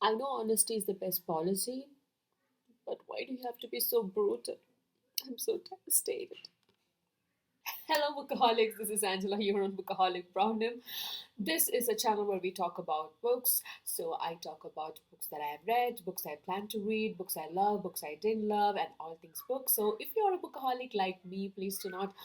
I know honesty is the best policy, but why do you have to be so brutal? I'm so devastated. Hello, bookaholics. This is Angela here on Bookaholic Brownim. This is a channel where we talk about books. So I talk about books that I have read, books I plan to read, books I love, books I didn't love, and all things books. So if you're a bookaholic like me, please do not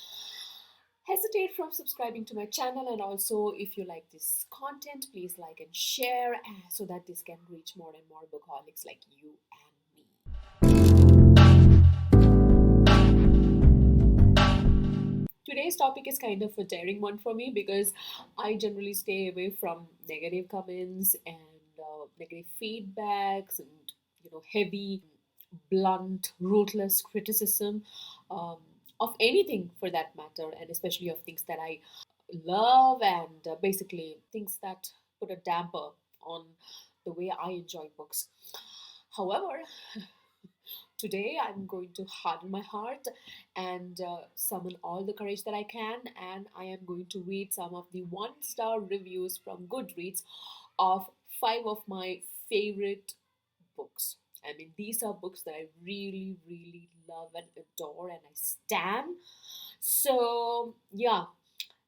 hesitate from subscribing to my channel. And also, if you like this content, please like and share so that this can reach more and more bookaholics like you and me. Today's topic is kind of a daring one for me because I generally stay away from negative comments and negative feedbacks and heavy, blunt, ruthless criticism um, of anything for that matter, and especially of things that I love and basically things that put a damper on the way I enjoy books. However, today I'm going to harden my heart and summon all the courage that I can, and I am going to read some of the one-star reviews from Goodreads of five of my favorite books. I mean, these are books that I really, really love and adore, and I stan. So, yeah,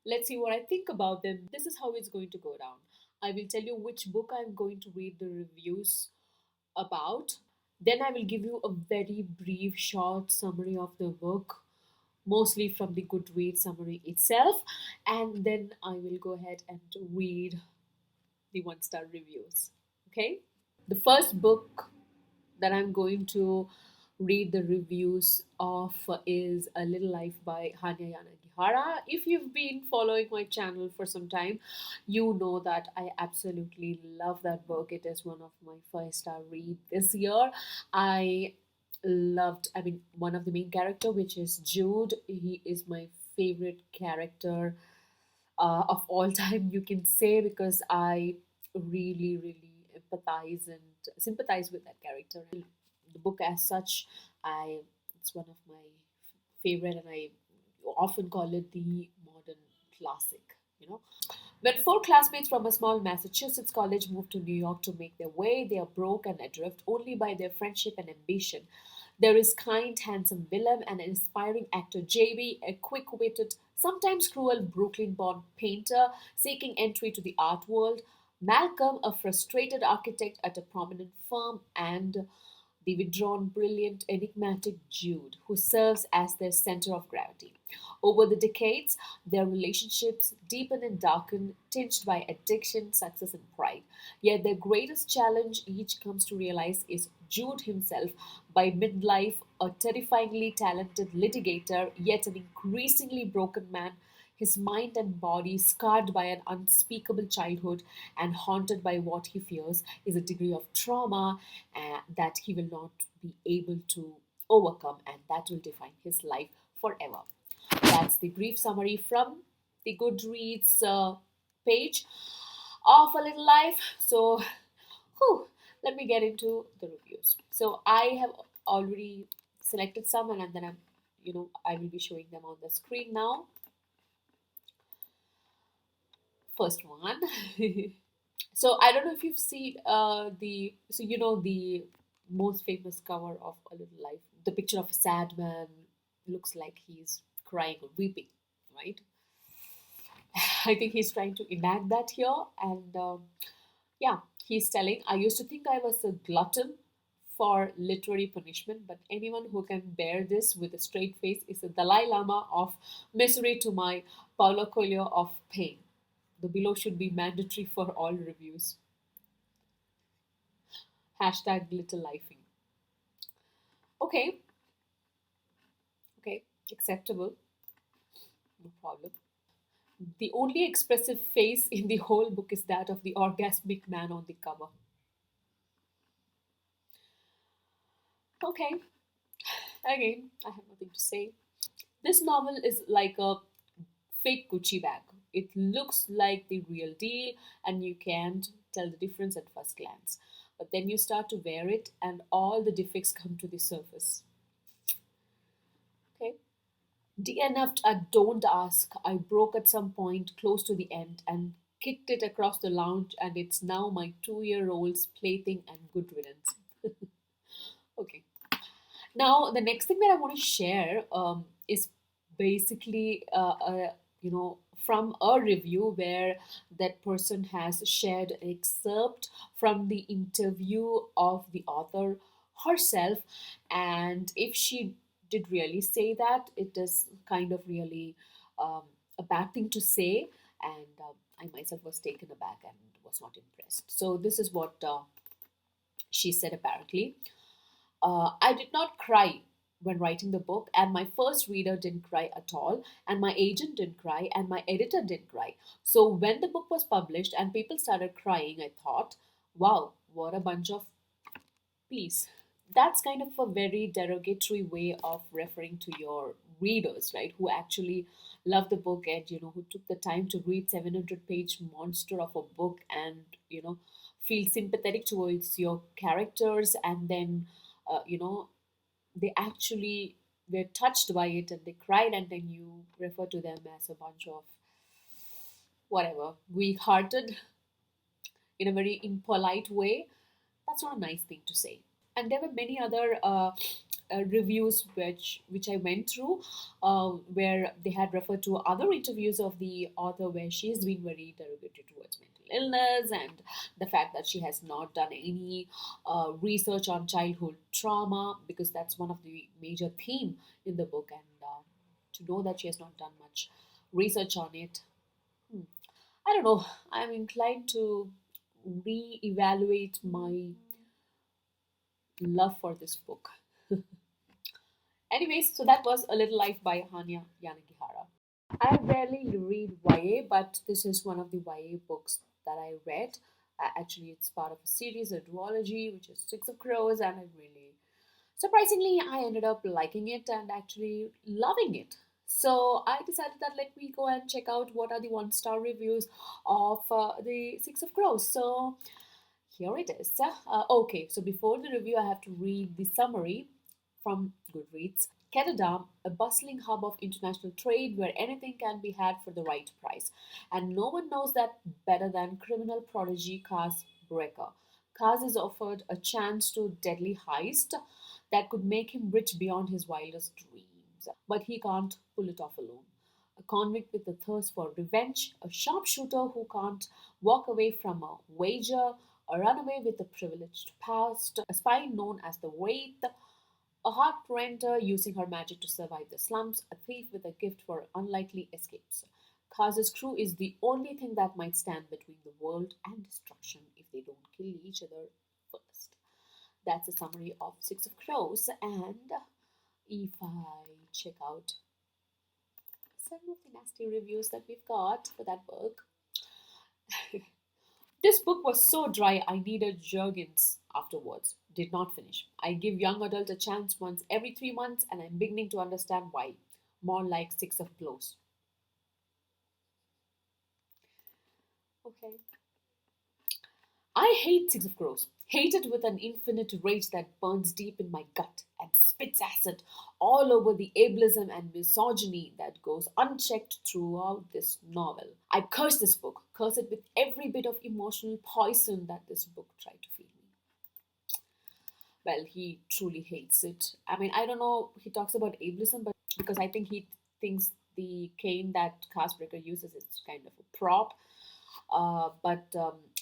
let's see what I think about them. This is how it's going to go down. I will tell you which book I'm going to read the reviews about. Then I will give you a very brief, short summary of the book, mostly from the Goodreads summary itself. And then I will go ahead and read the one-star reviews. Okay? The first book that I'm going to read the reviews of is A Little Life by Hanya Yanagihara. If you've been following my channel for some time, you know that I absolutely love that book. It is one of my five-star read this year. I I mean, one of the main character, which is Jude. He is my favorite character of all time, you can say, because I really, really empathize and sympathize with that character. And the book, as such, I it's one of my favorite, and I often call it the modern classic. You know, when four classmates from a small Massachusetts college move to New York to make their way, they are broke and adrift only by their friendship and ambition. There is kind, handsome Willem, an inspiring actor JB, a quick witted, sometimes cruel Brooklyn born painter seeking entry to the art world, Malcolm, a frustrated architect at a prominent firm, and the withdrawn, brilliant, enigmatic Jude, who serves as their center of gravity. Over the decades, their relationships deepen and darken, tinged by addiction, success, and pride. Yet their greatest challenge each comes to realize is Jude himself, by midlife, a terrifyingly talented litigator, yet an increasingly broken man, his mind and body scarred by an unspeakable childhood and haunted by what he fears is a degree of trauma that he will not be able to overcome, and that will define his life forever. That's the brief summary from the Goodreads page of A Little Life. So, whew, let me get into the reviews. So, I have already selected some, and then I will be showing them on the screen now. First one. So I don't know if you've seen the most famous cover of A Little Life, the picture of a sad man looks like he's crying or weeping, right? I think he's trying to enact that here, and yeah, he's telling, I used to think I was a glutton for literary punishment, but anyone who can bear this with a straight face is the Dalai Lama of misery to my Paulo Coelho of pain. The below should be mandatory for all reviews. Hashtag little lifing. Okay, okay, acceptable, no problem. The only expressive face in the whole book is that of the orgasmic man on the cover. Okay, again, I have nothing to say. This novel is like a fake Gucci bag. It looks like the real deal, and you can't tell the difference at first glance. But then you start to wear it, and all the defects come to the surface. Okay. DNF'd at Don't Ask. I broke at some point close to the end and kicked it across the lounge, and it's now my 2 year old's plaything and good riddance. Okay. Now, the next thing that I want to share is basically, from a review where that person has shared an excerpt from the interview of the author herself. And if she did really say that, it is kind of really um, a bad thing to say. And I myself was taken aback and was not impressed. So, this is what she said apparently. I did not cry when writing the book, and my first reader didn't cry at all, and my agent didn't cry, and my editor didn't cry. So when the book was published and people started crying, I thought, wow, what a bunch of peace. That's kind of a very derogatory way of referring to your readers, right? Who actually love the book and, who took the time to read 700-page monster of a book and, feel sympathetic towards your characters, and then, they actually were touched by it and they cried, and then you refer to them as a bunch of whatever, weak hearted in a very impolite way. That's not a nice thing to say. And there were many other reviews which I went through, where they had referred to other interviews of the author where she has been very derogatory towards mental illness and the fact that she has not done any research on childhood trauma, because that's one of the major theme in the book. And to know that she has not done much research on it, hmm, I don't know. I'm inclined to re-evaluate my love for this book. Anyways, so that was A Little Life by Hanya Yanagihara. I rarely read YA, but this is one of the YA books that I read. Actually, it's part of a series, a duology, which is Six of Crows, and I really, surprisingly, I ended up liking it and actually loving it. So I decided that let me go and check out what are the one-star reviews of the Six of Crows. So here it is. Okay, so before the review, I have to read the summary from Goodreads. Ketterdam, a bustling hub of international trade where anything can be had for the right price. And no one knows that better than criminal prodigy Kaz Brecker. Kaz is offered a chance to deadly heist that could make him rich beyond his wildest dreams. But he can't pull it off alone. A convict with a thirst for revenge, a sharpshooter who can't walk away from a wager, a runaway with a privileged past, a spy known as the Wraith, a heart renter using her magic to survive the slums, a thief with a gift for unlikely escapes. Kaz's crew is the only thing that might stand between the world and destruction if they don't kill each other first. That's a summary of Six of Crows, and if I check out some of the nasty reviews that we've got for that book, this book was so dry I needed Jergens afterwards. Did not finish. I give young adult a chance once every 3 months, and I'm beginning to understand why. More like Six of Blows. Okay. I hate Six of Crows. Hate it with an infinite rage that burns deep in my gut and spits acid all over the ableism and misogyny that goes unchecked throughout this novel. I curse this book, curse it with every bit of emotional poison that this book tried to feed me. Well, he truly hates it. I mean, I don't know, he talks about ableism, but because I think he thinks the cane that Castbreaker uses is kind of a prop. But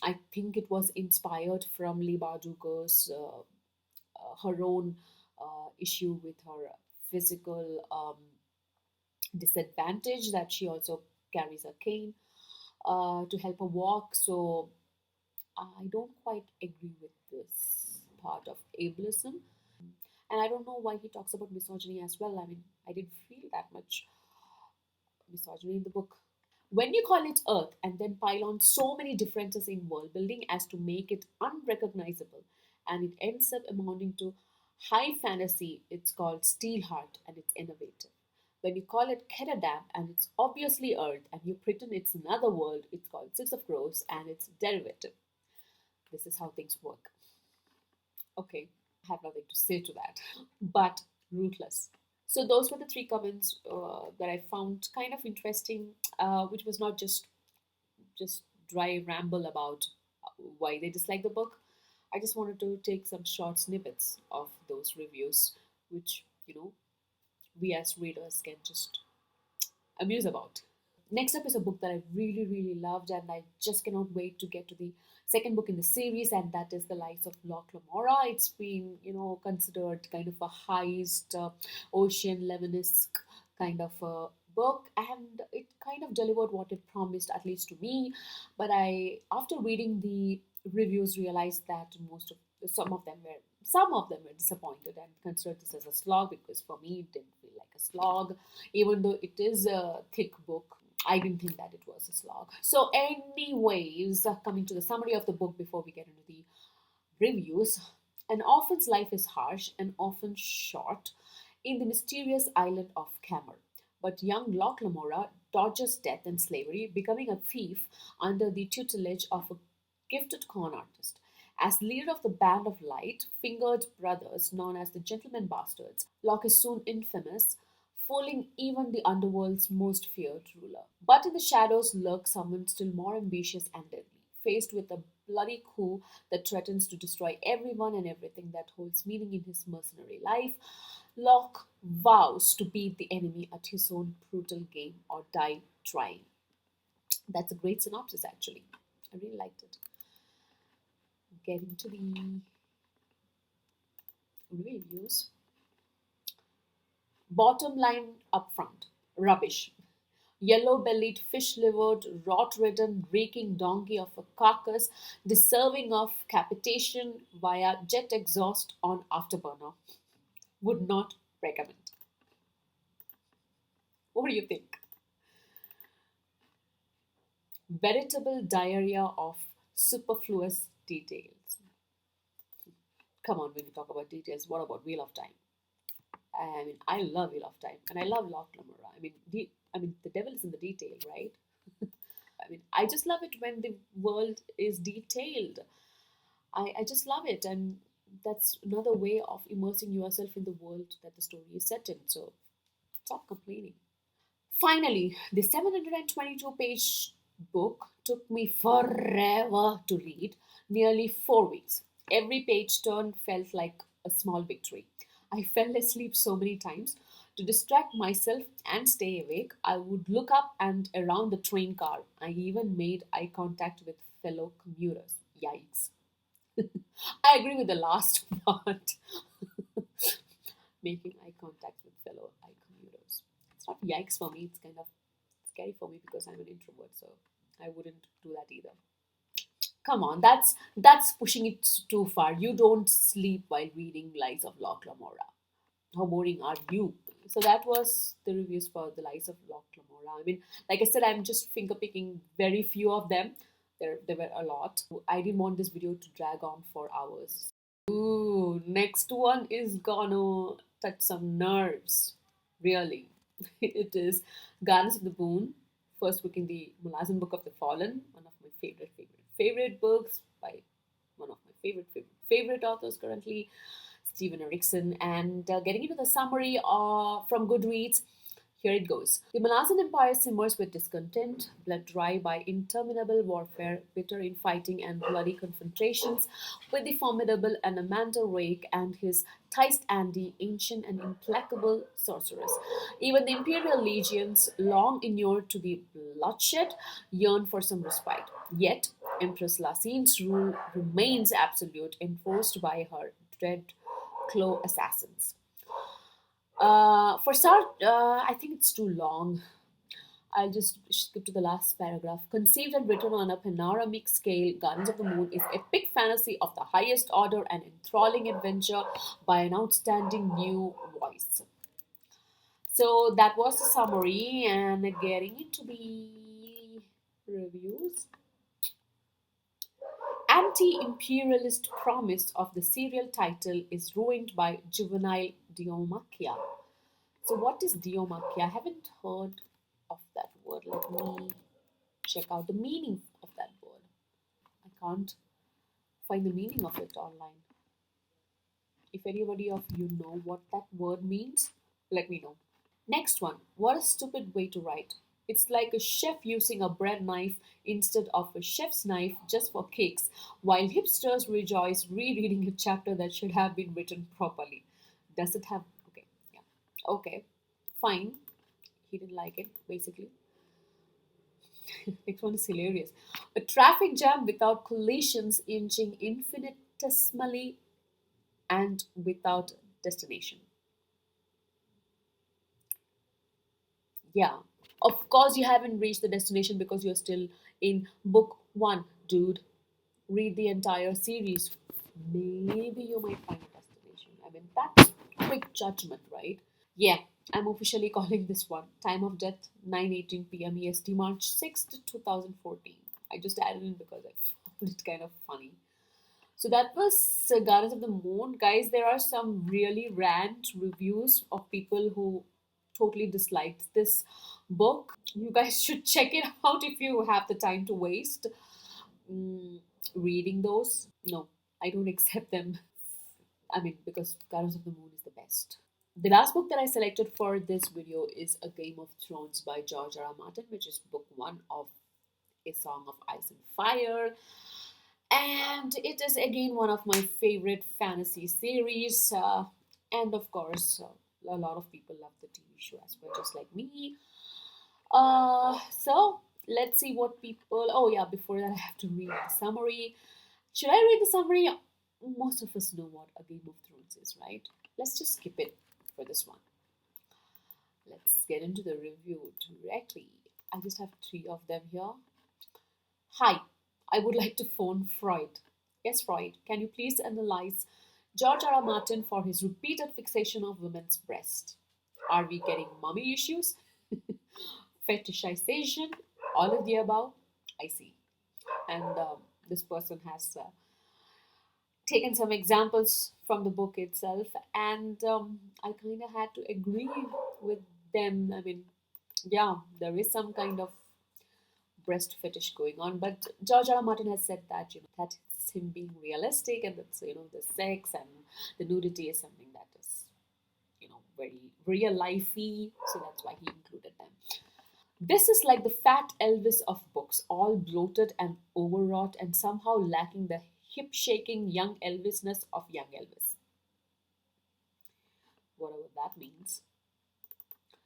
I think it was inspired from Lee Barduger's her own issue with her physical disadvantage, that she also carries a cane to help her walk. So I don't quite agree with this part of ableism. And I don't know why he talks about misogyny as well. I mean, I didn't feel that much misogyny in the book. When you call it Earth and then pile on so many differences in world building as to make it unrecognizable, and it ends up amounting to high fantasy, it's called Steelheart and it's innovative. When you call it Ketterdam and it's obviously Earth, and you pretend it's another world, it's called Six of Crows and it's derivative. This is how things work. Okay, I have nothing to say to that. But ruthless. So those were the three comments that I found kind of interesting, which was not just dry ramble about why they dislike the book. I just wanted to take some short snippets of those reviews, which, we as readers can just amuse about. Next up is a book that I really, really loved, and I just cannot wait to get to the second book in the series, and that is The Lives of Locke Lamora. It's been, considered kind of a heist, Ocean Eleven-esque kind of a book, and it kind of delivered what it promised, at least to me. But after reading the reviews, realized that some of them were disappointed and considered this as a slog, because for me it didn't feel like a slog, even though it is a thick book. I didn't think that it was a slog. So, anyways, coming to the summary of the book before we get into the reviews. An orphan's life is harsh and often short in the mysterious island of Camor. But young Locke Lamora dodges death and slavery, becoming a thief under the tutelage of a gifted con artist. As leader of the Band of Light, fingered brothers known as the Gentlemen Bastards, Locke is soon infamous, fooling even the underworld's most feared ruler. But in the shadows lurks someone still more ambitious and deadly. Faced with a bloody coup that threatens to destroy everyone and everything that holds meaning in his mercenary life, Locke vows to beat the enemy at his own brutal game or die trying. That's a great synopsis, actually. I really liked it. Getting to the reviews. Bottom line up front, rubbish. Yellow bellied, fish livered, rot ridden, reeking donkey of a carcass, deserving of capitation via jet exhaust on afterburner. Would not recommend. What do you think? Veritable diarrhea of superfluous details. Come on, when you talk about details, what about Wheel of Time? I mean, I love Wheel of Time, and I love Locke Lamora. The devil is in the detail, right? I just love it when the world is detailed. I just love it, and that's another way of immersing yourself in the world that the story is set in. So stop complaining. Finally, the 722-page book took me forever to read, nearly 4 weeks. Every page turn felt like a small victory. I fell asleep so many times. To distract myself and stay awake, I would look up and around the train car. I even made eye contact with fellow commuters. Yikes. I agree with the last part. Making eye contact with fellow eye commuters. It's not yikes for me, it's kind of scary for me because I'm an introvert, so I wouldn't do that either. Come on, that's pushing it too far. You don't sleep while reading Lies of Locke Lamora. How boring are you? So that was the reviews for The Lies of Locke Lamora. Like I said, I'm just finger picking very few of them. There were a lot. I didn't want this video to drag on for hours. Ooh, next one is gonna touch some nerves. Really. It is Gardens of the Moon, first book in the Malazan Book of the Fallen, one of my favorite books by one of my favorite authors currently, Stephen Erickson. And getting into the summary from Goodreads, here it goes. The Malazan Empire simmers with discontent, bled dry by interminable warfare, bitter in fighting and bloody confrontations with the formidable Anamanda Rake and his Theist Andy, ancient and implacable sorceress. Even the imperial legions, long inured to the bloodshed, yearn for some respite. Yet, Empress Lassine's rule remains absolute, enforced by her dread claw assassins. For start, I think it's too long. I'll just skip to the last paragraph. Conceived and written on a panoramic scale, Gardens of the Moon is epic fantasy of the highest order and enthralling adventure by an outstanding new voice. So that was the summary, and getting into the reviews. Anti-imperialist promise of the serial title is ruined by juvenile diomachia. So what is diomachia? I haven't heard of that word. Let me check out the meaning of that word. I can't find the meaning of it online. If anybody of you know what that word means, let me know. Next one. What a stupid way to write. It's like a chef using a bread knife instead of a chef's knife just for cakes, while hipsters rejoice rereading a chapter that should have been written properly. Does it have. Okay, yeah. Okay, fine. He didn't like it, basically. Next one is hilarious. A traffic jam without collisions inching infinitesimally and without destination. Yeah. Of course, you haven't reached the destination because you're still in book one, dude. Read the entire series. Maybe you might find a destination. I mean, that's quick judgment, right? Yeah, I'm officially calling this one. Time of death 9:18 p.m. EST, March 6th, 2014. I just added in because I found it kind of funny. So that was Gardens of the Moon. Guys, there are some really rant reviews of people who totally disliked this book. You guys should check it out if you have the time to waste mm, reading those. No, I don't accept them. I mean, because Gardens of the Moon is the best. The last book that I selected for this video is A Game of Thrones by George R. R. Martin, which is book one of A Song of Ice and Fire. And it is again one of my favorite fantasy series. And of course, a lot of people love the TV show as well, just like me. So let's see what people. Oh, yeah, before that, I have to read the summary. Should I read the summary? Most of us know what A Game of Thrones is, right? Let's just skip it for this one. Let's get into the review directly. I just have three of them here. Hi, I would like to phone Freud. Yes, Freud, can you please analyze George R. R. Martin for his repeated fixation of women's breast? Are we getting mommy issues? Fetishization? All of the above? I see. And this person has taken some examples from the book itself, and I kind of had to agree with them. I mean, yeah, there is some kind of breast fetish going on, but George R. R. Martin has said that that's him being realistic, and that's the sex and the nudity is something that is very real lifey, so that's why he included them. This is like the fat Elvis of books, all bloated and overwrought, and somehow lacking the hip shaking young Elvisness of young Elvis, whatever that means.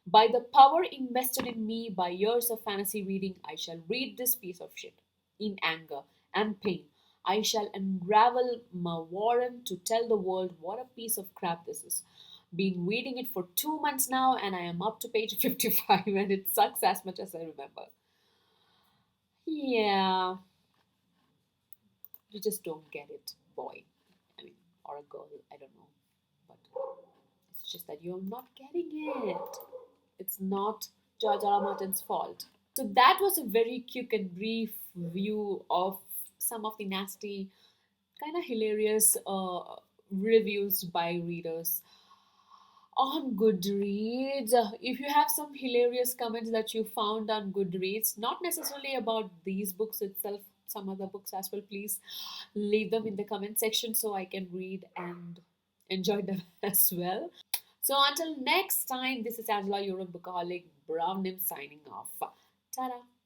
By the power invested in me by years of fantasy reading, I shall read this piece of shit in anger and pain. I shall unravel my warren to tell the world what a piece of crap this is. Been reading it for 2 months now, and I am up to page 55, and it sucks as much as I remember. Yeah, you just don't get it, boy. I mean, or a girl, I don't know. But it's just that you're not getting it. It's not George R. R. Martin's fault. So that was a very quick and brief view of some of the nasty, kind of hilarious reviews by readers on Goodreads. If you have some hilarious comments that you found on Goodreads, not necessarily about these books itself, some other books as well, please leave them in the comment section so I can read and enjoy them as well. So until next time, this is Angela, your bookaholic, Brown Nim signing off. Ta-da!